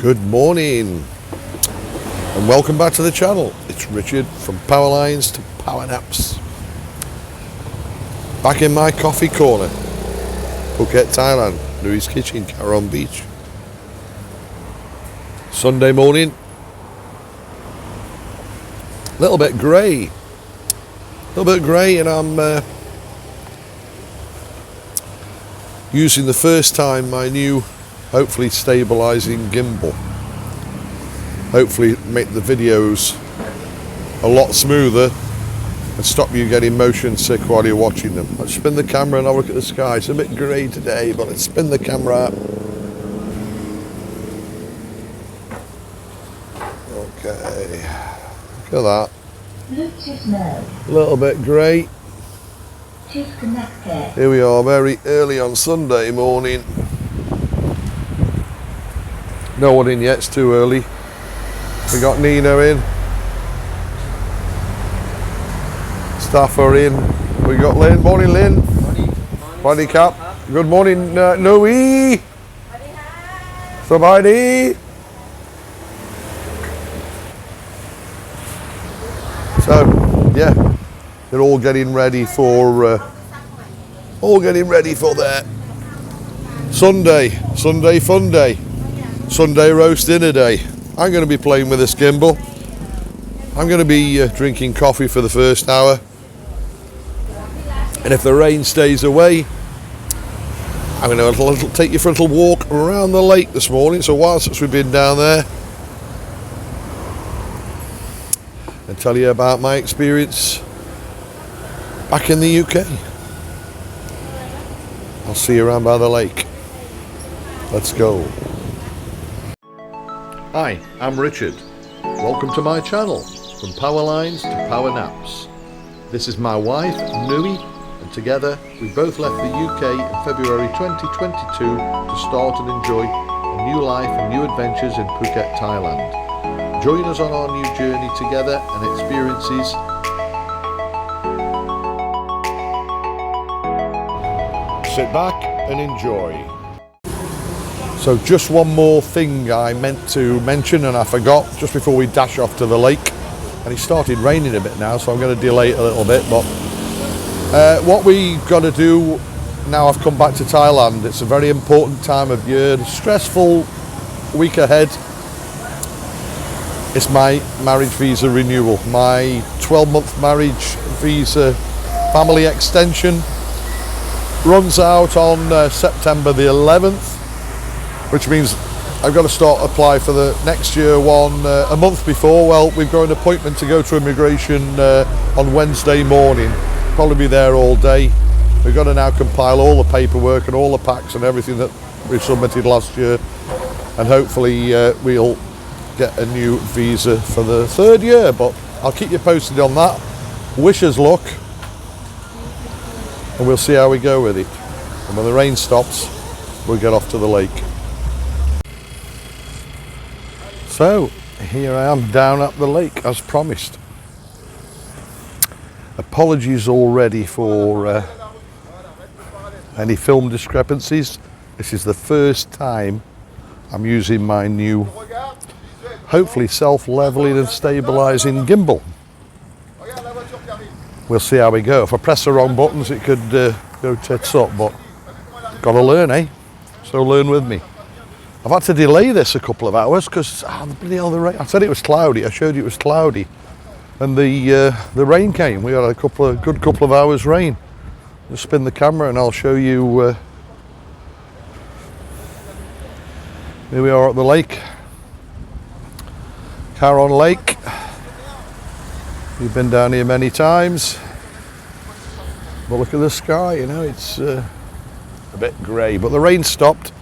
Good morning and welcome back to the channel. It's Richard from Power Lines to Power Naps. Back in my coffee corner, Phuket, Thailand, Louise Beach. Sunday morning, a little bit grey and I'm using the first time my new hopefully stabilizing gimbal. Hopefully make the videos a lot smoother and stop you getting motion sick while you're watching them. Let's spin the camera and I'll look at the sky. It's a bit grey today, but let's spin the camera out. Okay, look at that. A little bit grey. Here we are, very early on Sunday morning. No one in yet, it's too early. We got Nina in. Staff are in. We got Lynn. Morning, Lynn. Morning, Cap. Good morning, Noe. Sabadi. So, yeah, they're all getting ready for their Sunday fun day. Sunday roast dinner day. I'm going to be playing with this gimbal. I'm going to be drinking coffee for the first hour. And if the rain stays away, I'm going to take you for a little walk around the lake this morning. It's a while since we've been down there. And tell you about my experience back in the UK. I'll see you around by the lake. Let's go. Hi, I'm Richard. Welcome to my channel, from Power Lines to Power Naps. This is my wife, Nui, and together we both left the UK in February 2022 to start and enjoy a new life and new adventures in Phuket, Thailand. Join us on our new journey together and experiences. Sit back and enjoy. So just one more thing I meant to mention and I forgot just before we dash off to the lake, and it started raining a bit now, so I'm going to delay it a little bit, but what we got to do now I've come back to Thailand, it's a very important time of year, stressful week ahead. It's my marriage visa renewal, my 12-month marriage visa family extension runs out on September the 11th. Which means I've got to start apply for the next year one a month before. Well, we've got an appointment to go to immigration on Wednesday morning. Probably be there all day. We've got to now compile all the paperwork and all the packs and everything that we submitted last year, and hopefully we'll get a new visa for the third year. But I'll keep you posted on that. Wish us luck, and we'll see how we go with it. And when the rain stops, we'll get off to the lake. So, here I am down at the lake as promised. Apologies already for any film discrepancies. This is the first time I'm using my new, hopefully self-leveling and stabilising gimbal. We'll see how we go. If I press the wrong buttons it could go tits up, but gotta learn, eh? So learn with me. I've had to delay this a couple of hours because the rain. I said it was cloudy. I showed you it was cloudy, and the rain came. We had a good couple of hours rain. Just spin the camera and I'll show you. Here we are at the lake, Karon Lake. You've been down here many times, but look at the sky. You know it's a bit grey, but the rain stopped.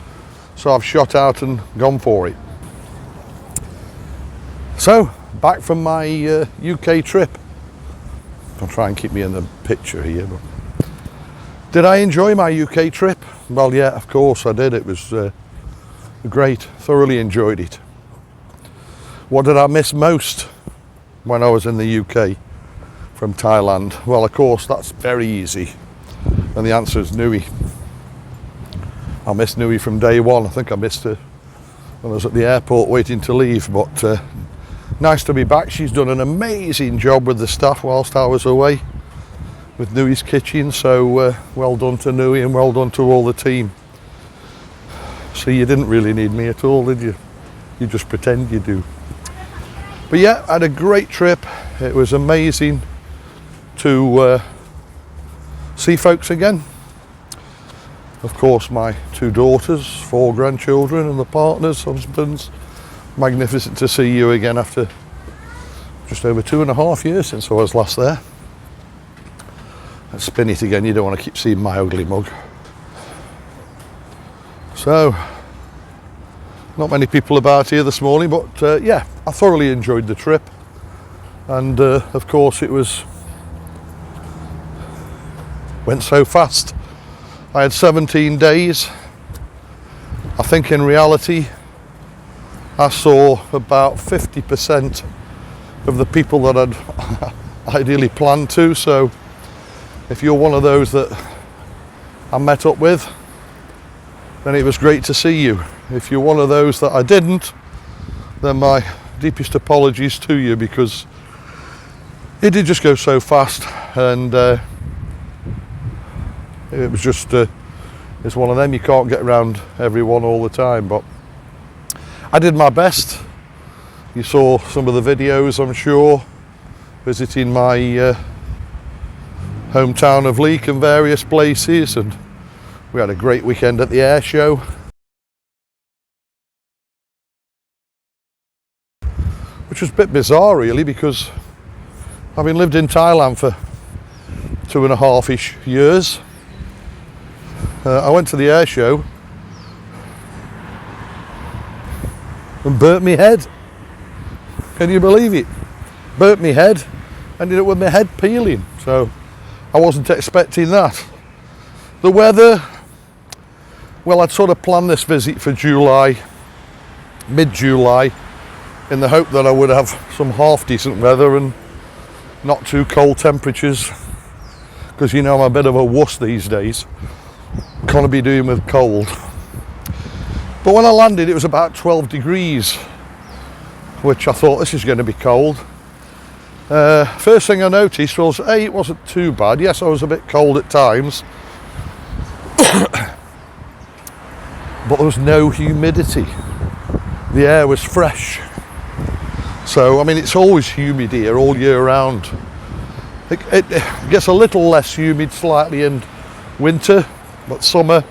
So I've shot out and gone for it. So, back from my UK trip. I'll try and keep me in the picture here. But did I enjoy my UK trip? Well, yeah, of course I did. It was great. Thoroughly enjoyed it. What did I miss most when I was in the UK from Thailand? Well, of course, that's very easy. And the answer is Nui. I missed Nui from day one. I think I missed her I was at the airport waiting to leave, but nice to be back. She's done an amazing job with the staff whilst I was away with Nui's Kitchen, so well done to Nui and well done to all the team. So you didn't really need me at all, did you? You just pretend you do. But yeah, I had a great trip. It was amazing to see folks again. Of course, my 2 daughters, 4 grandchildren and the partners, husbands. Magnificent to see you again after just over 2.5 years since I was last there. Let's spin it again, you don't want to keep seeing my ugly mug. So, not many people about here this morning, but yeah, I thoroughly enjoyed the trip. And of course it went so fast. I had 17 days. I think in reality I saw about 50% of the people that I'd ideally planned to. So if you're one of those that I met up with, then it was great to see you. If you're one of those that I didn't, then my deepest apologies to you, because it did just go so fast, and it was just it's one of them, you can't get around everyone all the time, but I did my best. You saw some of the videos, I'm sure, visiting my hometown of Leek and various places, and we had a great weekend at the air show. Which was a bit bizarre really, because having lived in Thailand for 2.5-ish years, I went to the air show and burnt my head. Can you believe it? Burnt my head, ended up with my head peeling, so I wasn't expecting that. The weather, well, I'd sort of planned this visit for July, mid-July, in the hope that I would have some half decent weather and not too cold temperatures, because you know I'm a bit of a wuss these days. Can't be doing with cold. But when I landed it was about 12 degrees, which I thought, this is going to be cold. First thing I noticed was, it wasn't too bad. Yes, I was a bit cold at times, but there was no humidity. The air was fresh. So, I mean, it's always humid here all year round. It gets a little less humid slightly in winter, but summer,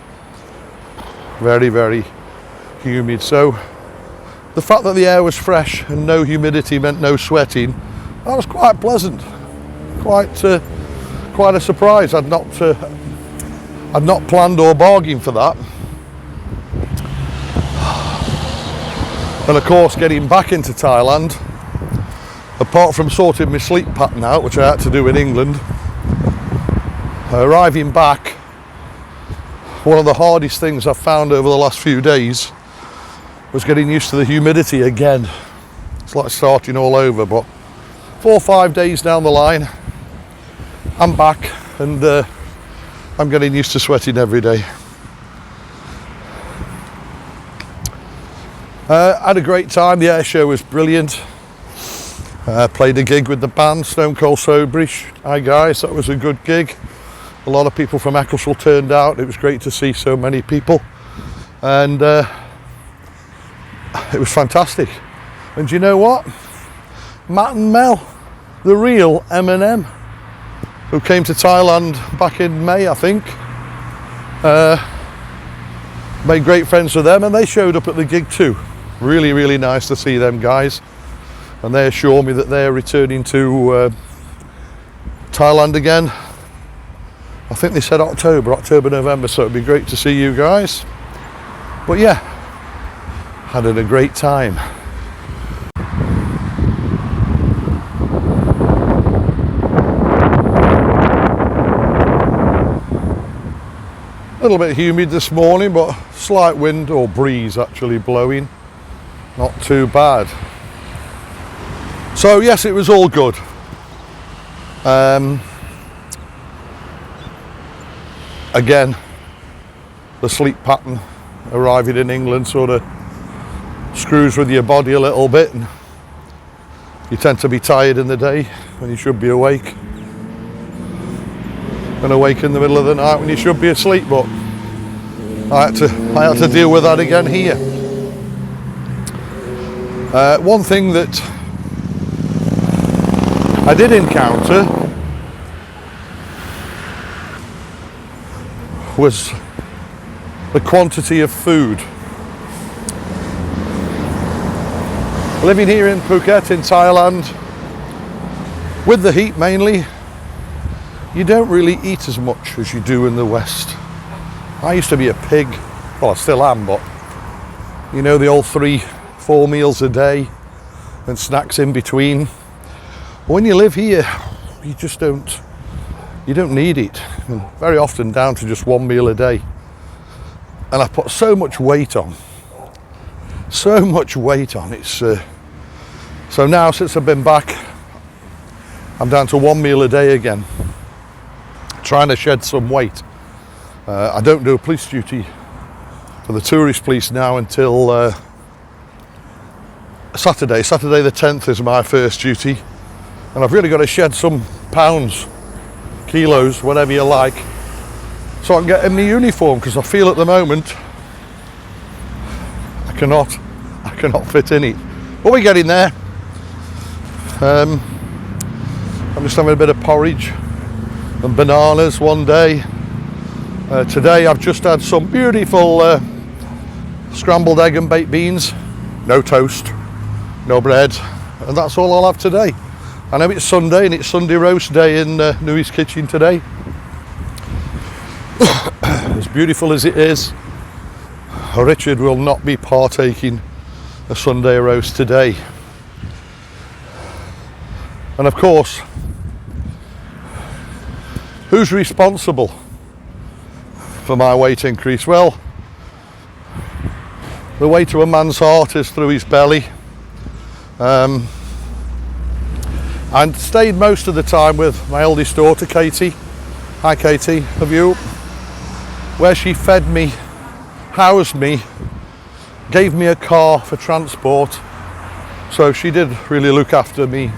very, very humid. So, the fact that the air was fresh and no humidity meant no sweating, that was quite pleasant. Quite a surprise. I'd not planned or bargained for that. And of course, getting back into Thailand, apart from sorting my sleep pattern out, which I had to do in England, arriving back, one of the hardest things I've found over the last few days was getting used to the humidity again. It's like starting all over, but 4 or 5 days down the line, I'm back, and I'm getting used to sweating every day. I had a great time. The air show was brilliant. Played a gig with the band, Stone Cold Soberish. Hi guys, that was a good gig. A lot of people from Ecclesall turned out. It was great to see so many people, and it was fantastic. And do you know what? Matt and Mel, the real M&M, who came to Thailand back in May, I think, made great friends with them, and they showed up at the gig too. Really, really nice to see them guys, and they assure me that they're returning to Thailand again. I think they said October, November, so it'd be great to see you guys. But yeah, had a great time. A little bit humid this morning, but slight wind or breeze actually blowing. Not too bad. So yes, it was all good. Again, the sleep pattern arriving in England sort of screws with your body a little bit, and you tend to be tired in the day when you should be awake, and awake in the middle of the night when you should be asleep. But I had to deal with that again here. One thing that I did encounter was the quantity of food. Living here in Phuket in Thailand, with the heat mainly, you don't really eat as much as you do in the West. I used to be a pig, well I still am, but you know, the old 3-4 meals a day and snacks in between. When you live here, you just don't need it, and very often down to just 1 meal a day. And I put so much weight on. It's so now, since I've been back, I'm down to 1 meal a day again, trying to shed some weight. I don't do police duty for the tourist police now until Saturday the 10th is my first duty, and I've really got to shed some pounds, kilos, whatever you like, so I can get in my uniform, because I feel at the moment I cannot fit in it. But we're getting there. I'm just having a bit of porridge and bananas one day. Today I've just had some beautiful scrambled egg and baked beans, no toast, no bread, and that's all I'll have today. I know it's Sunday and it's Sunday roast day in Louise' kitchen today. As beautiful as it is, Richard will not be partaking a Sunday roast today. And of course, who's responsible for my weight increase? Well, the way to a man's heart is through his belly. I stayed most of the time with my eldest daughter, Katie. Hi Katie, have you? Where she fed me, housed me, gave me a car for transport. So she did really look after me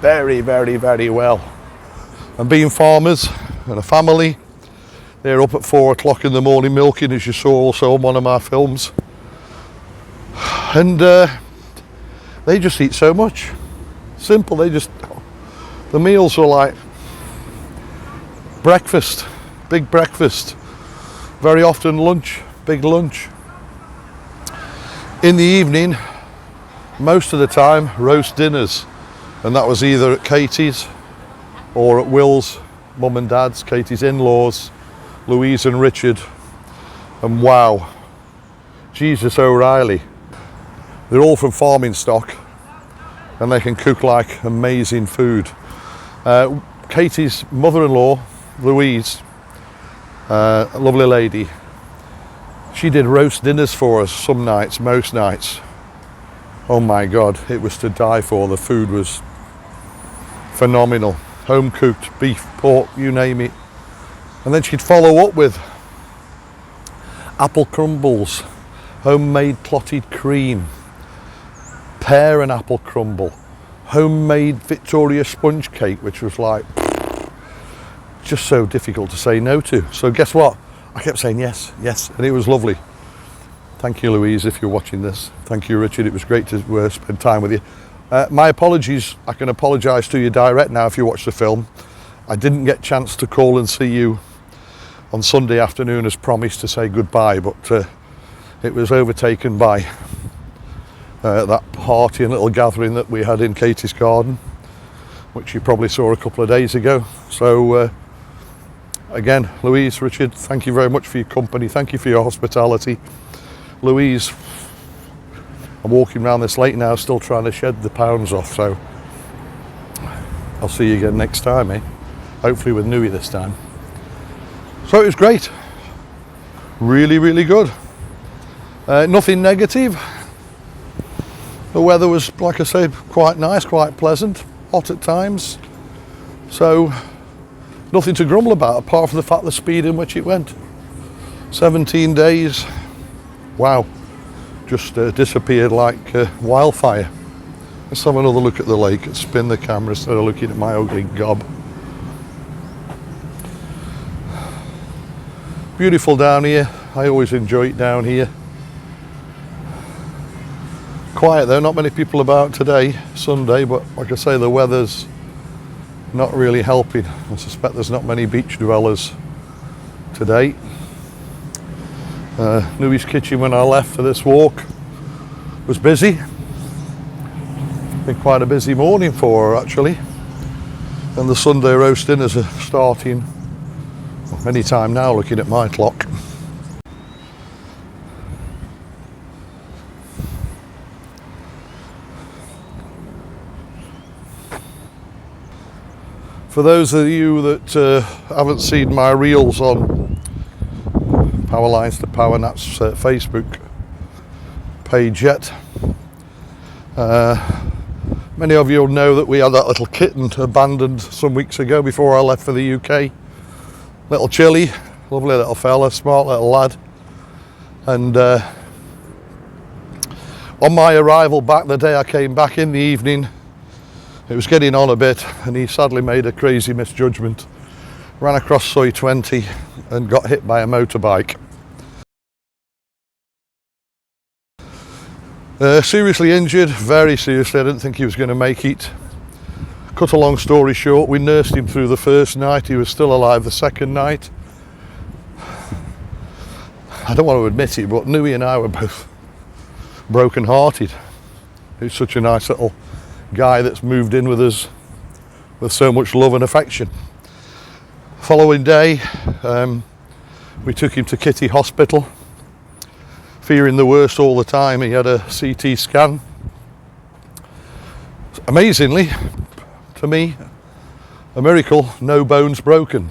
very, very, very well. And being farmers and a family, they're up at 4 o'clock in the morning milking, as you saw also on one of my films. And they just eat so much. Simple, the meals are like breakfast, big breakfast. Very often lunch, big lunch. In the evening, most of the time, roast dinners. And that was either at Katie's or at Will's mum and dad's, Katie's in-laws, Louise and Richard. And wow, Jesus O'Reilly. They're all from farming stock, and they can cook like amazing food. Katie's mother-in-law, Louise, a lovely lady, she did roast dinners for us some nights, most nights. Oh my God, it was to die for. The food was phenomenal. Home cooked beef, pork, you name it. And then she'd follow up with apple crumbles, homemade clotted cream, pear and apple crumble, homemade Victoria sponge cake, which was like just so difficult to say no to. So guess what? I kept saying yes, yes, and it was lovely. Thank you, Louise, if you're watching this. Thank you, Richard. It was great to spend time with you. My apologies. I can apologise to you direct now if you watch the film. I didn't get a chance to call and see you on Sunday afternoon as promised to say goodbye, but it was overtaken by that party and little gathering that we had in Katie's garden, which you probably saw a couple of days ago. So again, Louise, Richard, thank you very much for your company. Thank you for your hospitality. Louise, I'm walking around this lake now still trying to shed the pounds off, so I'll see you again next time, eh? Hopefully with Nui this time. So it was great. Really, really good. Nothing negative. The weather was, like I said, quite nice, quite pleasant, hot at times. So nothing to grumble about apart from the fact the speed in which it went. 17 days. Wow. just disappeared like wildfire. Let's have another look at the lake and spin the camera instead of looking at my ugly gob. Beautiful down here. I always enjoy it down here. Quiet though, not many people about today, Sunday, but like I say, the weather's not really helping. I suspect there's not many beach dwellers today. Louise' kitchen when I left for this walk was busy. Been quite a busy morning for her actually. And the Sunday roast dinners are starting any time now looking at my clock. For those of you that haven't seen my reels on Power Lines to Power Nats Facebook page yet, many of you will know that we had that little kitten abandoned some weeks ago before I left for the UK. Little Chilly, lovely little fella, smart little lad. And on my arrival back, the day I came back in the evening, it was getting on a bit and he sadly made a crazy misjudgment. Ran across Soi 20 and got hit by a motorbike. Seriously injured, very seriously. I didn't think he was going to make it. Cut a long story short, we nursed him through the first night. He was still alive the second night. I don't want to admit it, but Nui and I were both broken hearted. He's such a nice little guy that's moved in with us with so much love and affection. Following day, we took him to Kitty Hospital, fearing the worst all the time. He had a CT scan. Amazingly, to me, a miracle, no bones broken.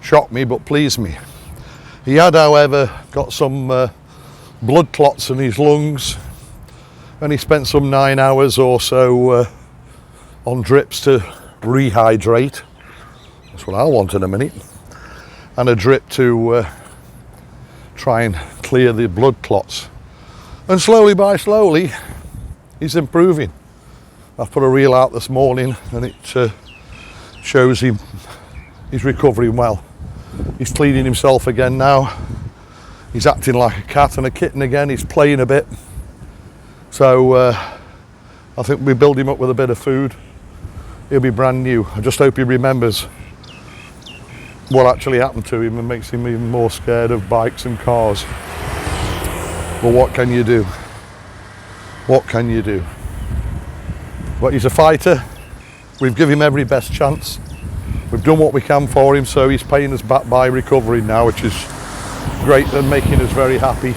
Shocked me, but pleased me. He had, however, got some blood clots in his lungs, and he spent some 9 hours or so on drips to rehydrate. That's what I want in a minute. And a drip to try and clear the blood clots. And slowly by slowly, he's improving. I've put a reel out this morning and it shows him he's recovering well. He's cleaning himself again now. He's acting like a cat and a kitten again. He's playing a bit. So I think we build him up with a bit of food. He'll be brand new. I just hope he remembers what actually happened to him and makes him even more scared of bikes and cars. But what can you do? What can you do? But he's a fighter. We've given him every best chance. We've done what we can for him, so he's paying us back by recovering now, which is great and making us very happy.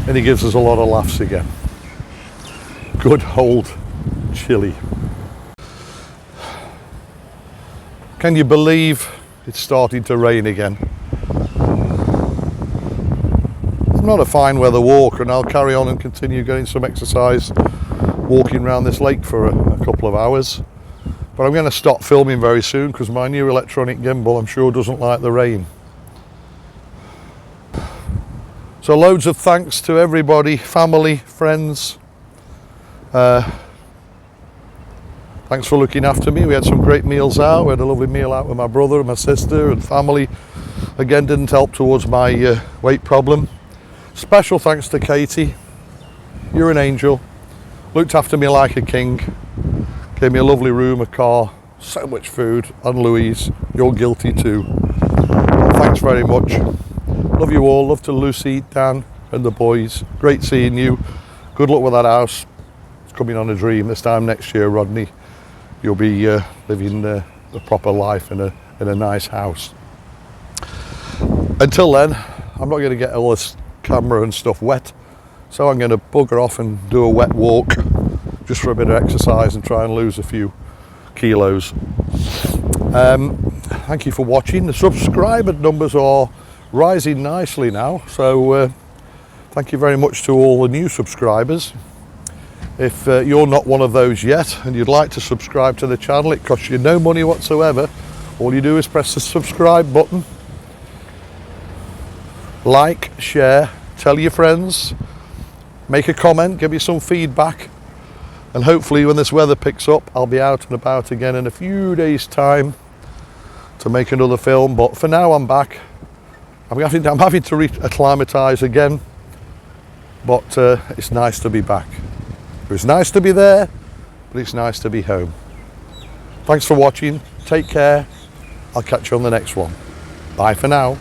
And he gives us a lot of laughs again. Good old Chilly. Can you believe it's starting to rain again? I'm not a fine weather walker and I'll carry on and continue getting some exercise walking around this lake for a couple of hours. But I'm going to stop filming very soon because my new electronic gimbal I'm sure doesn't like the rain. So loads of thanks to everybody, family, friends. Thanks for looking after me. We had some great meals out. We had a lovely meal out with my brother and my sister and family. Again, didn't help towards my weight problem. Special thanks to Katie. You're an angel. Looked after me like a king. Gave me a lovely room, a car, so much food. And Louise, you're guilty too. Thanks very much. Love you all. Love to Lucy, Dan and the boys. Great seeing you. Good luck with that house. It's coming on a dream. This time next year, Rodney, you'll be living a proper life in a nice house. Until then, I'm not going to get all this camera and stuff wet, so I'm going to bugger off and do a wet walk just for a bit of exercise and try and lose a few kilos. Thank you for watching. The subscriber numbers are rising nicely now, so thank you very much to all the new subscribers. If you're not one of those yet and you'd like to subscribe to the channel, it costs you no money whatsoever. All you do is press the subscribe button, like, share, tell your friends, make a comment, give me some feedback, and hopefully when this weather picks up, I'll be out and about again in a few days' time to make another film. But for now, I'm back. I'm having to re-acclimatise again, but it's nice to be back. It was nice to be there, but it's nice to be home. Thanks for watching. Take care. I'll catch you on the next one. Bye for now.